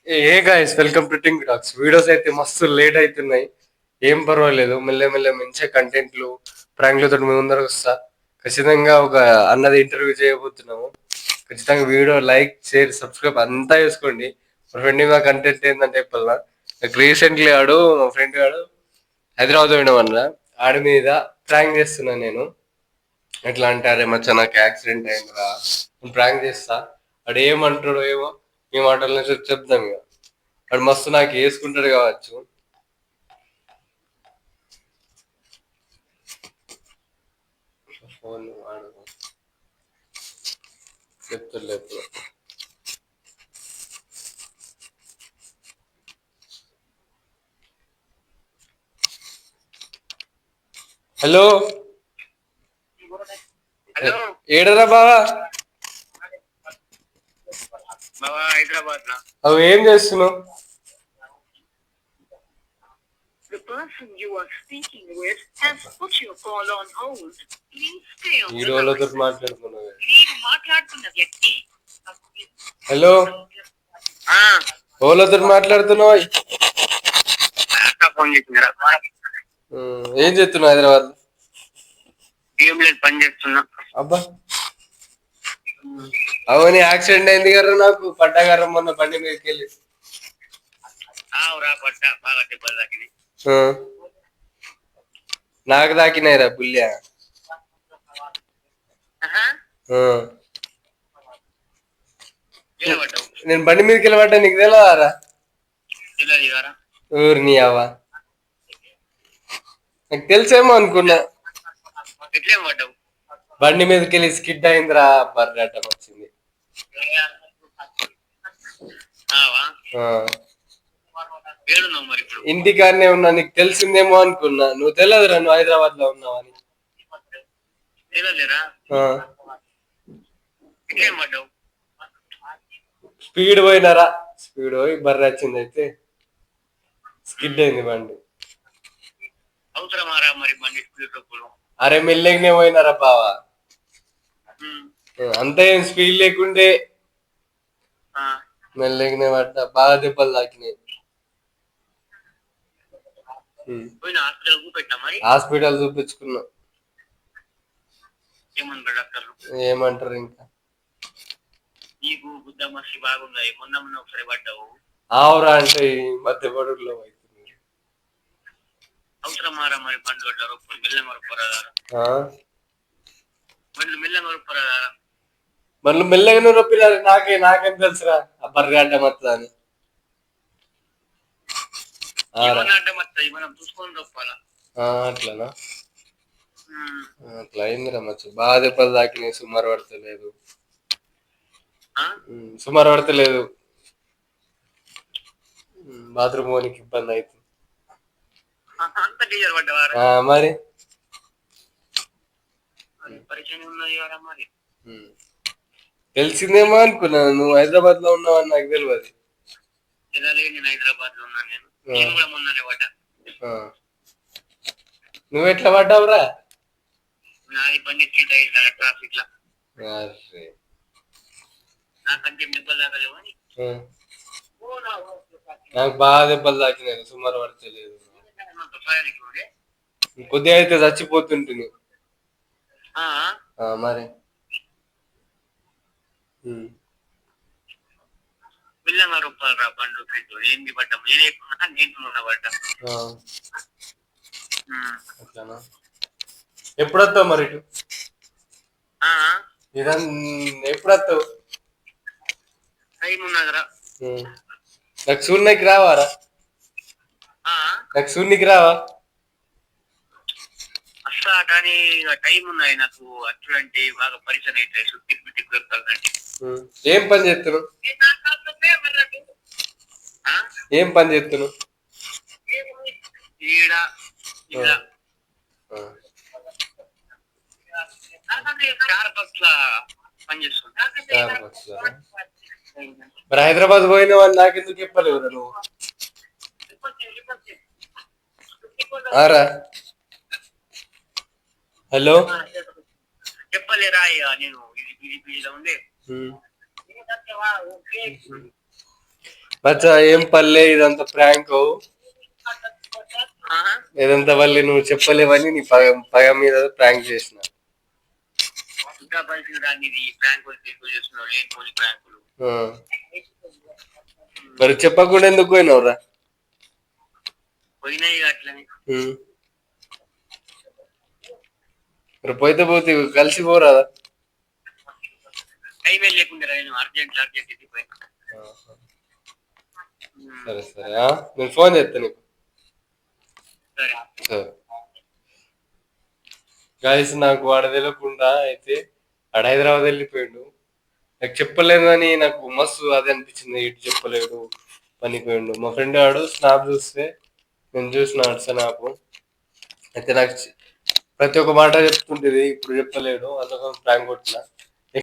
A guys, welcome to టింగ్ talks. Videos అయితే మస్తు లేట్ అవుతున్నాయి. ఏం పర్వాలేదు, మెల్లె మంచిగా కంటెంట్లు ప్రాంక్లతో మీ ముందరకు వస్తా. ఖచ్చితంగా ఒక అన్నది ఇంటర్వ్యూ చేయబోతున్నాము. ఖచ్చితంగా వీడియో లైక్, షేర్, సబ్స్క్రైబ్ అంతా చేసుకోండి. మా ఫ్రెండ్ మా కంటెంట్ ఏంటంటే చెప్పాల, నాకు రీసెంట్లీ మా ఫ్రెండ్ గాడు హైదరాబాద్ పోయినాం అన్న. ఆడి మీద ప్రాంక్ చేస్తున్నా నేను. ఎట్లా అంటే, అరే మచ్చా నాకు యాక్సిడెంట్ అయిందిరా, ప్రాంక్ చేస్తా. వాడు ఏమంటాడో ఏమో, మీ మాటల నుంచి చెప్తాం ఇక. వాడు మస్తు నాకు వేసుకుంటాడు కావచ్చు. ఫోన్ వాడు చెప్తలేదు. హలో, ఏడరా బావా? హైదరాబాద్ లో అవి ఏం చేస్తున్నావు? The person you are speaking with has put your call on hold. Please stay on ఈ the రోజులతో line. మాట్లాడుతున్నావు. మీరు మాట్లాడుతున్న వ్యక్తి హలో, ఓలతో మాట్లాడుతున్నావు? ఫోన్ చేసిందిరా. ఏం చేస్తున్నావు హైదరాబాద్? ఏం లేదు, పని చేస్తున్నా. అబ్బా, అవని యాక్సిడెంట్ అయింది కదా నాకు, పడ్డాగారం మొన్న బండి మీదకి వెళ్ళి. పడ్డా, బాగా దెబ్బలు తాకినాయి. నాకు తాకినాయిరా పుల్యా. నేను బండి మీదకి వెళ్ళి పడ్డా, నీకు తెలియదారా? ఊరిని అవ్వా, నాకు తెలిసేమో అనుకున్నా. బండి మీదకి వెళ్ళి స్కిడ్ అయిందిరా, బర్రటం వచ్చింది. ఇంటికాడనే ఉన్నా, నీకు తెలిసిందేమో అనుకున్నా. నువ్వు తెలియదురా, నువ్వు హైదరాబాద్ లో ఉన్నావు అని. స్పీడ్ పోయినారా, స్పీడ్ పోయి బర్రె వచ్చింది, అయితే స్కిడ్ అయింది బండి. అరే మెల్లగానే పోయినారా బావా, అంతే ఏం స్పీడ్ లేకుండే. మెల్లగానే పడ్డా, బాగా దెబ్బలు తాకినాయి. హాస్పిటల్ చూపించుకున్నా. ఏమంటారు ఇంకా? ఆవురా అంటే ఈ మధ్య పడుల్లో మళ్ళీ మెల్లగానే రొప్పినారు. నాకేం తెలుసురా, ఆ బర్రె అంటే మొత్తం అని. అట్లనా? అట్లా అయిందిరా మచ్చు, బాగా దెబ్బలు తాకినాయి. సుమారు పడతలేదు, సుమారు పడతలేదు. బాత్రూమ్ పోనీకి ఇబ్బంది అవుతుంది. మరి తెలిసిందేమో అనుకున్నాను, నువ్వు హైదరాబాద్ లో ఉన్నావని నాకు తెలియదు. నువ్వు ఎట్లా పడ్డావురా? నాకు బాగా దెబ్బలు తాకినాయి, సుమారు పడతలేదు. కొద్దిగా అయితే చచ్చిపోతుంటుంది మరి. అట్లానా? ఎప్పుడు వస్తావు మరి ఇటు? ఎప్పుడు వస్తావు? నాకు చూడడానికి రావారా? నాకు చూడనికి రావా? కానీ టైం ఉన్నాయి నాకు. అచ్చుడంటే బాగా పరిచయం అయితే ఏం పని చేస్తున్నావు? ఏం పని చేస్తున్నావు? మరి హైదరాబాద్ పోయిన వాళ్ళు నాకెందుకు చెప్పలేవు నువ్వు? ఆరా, హలో, చెప్పలేరా? నేను ఉంది. మచ్చా ఏం పల్లె ఇదంతా ప్రాంక్, ఆ? ఇదంతా వల్లి నువ్వు చెప్పలేవని నీ పగ మీద ప్రాంక్ చేసిన. ఇంకా పరిస్థితి రాని ప్రాంకులు ఎక్కువ చేస్తున్నావు, లేని ప్రాంకులు. ఆ. మరి చెప్పకుండా ఎందుకు పోయినావురా? పోయినాయి అట్లని. మరి పోతే పోతే కలిసి పోరాదా? టైం లేకుండా నేను అర్జెంట్ పోయినా. సరే సరే, నేను ఫోన్ చేస్తా నీకు. సరే. సరే గాయస్, నాకు వాడు తెలియకుండా అయితే ఆడ హైదరాబాద్ వెళ్ళిపోయాడు. నాకు చెప్పలేదు అని నాకు మస్తు అది అనిపించింది, ఇటు చెప్పలేడు పనిపోయాడు. మా ఫ్రెండ్ వాడు స్నాప్ చూస్తే నేను చూసినాడు స్నాప్, అయితే నాకు ప్రతి ఒక్క మాట చెప్తుంటేది, ఇప్పుడు చెప్పలేడు, అందుకని ప్రాంక్ కొట్టిన.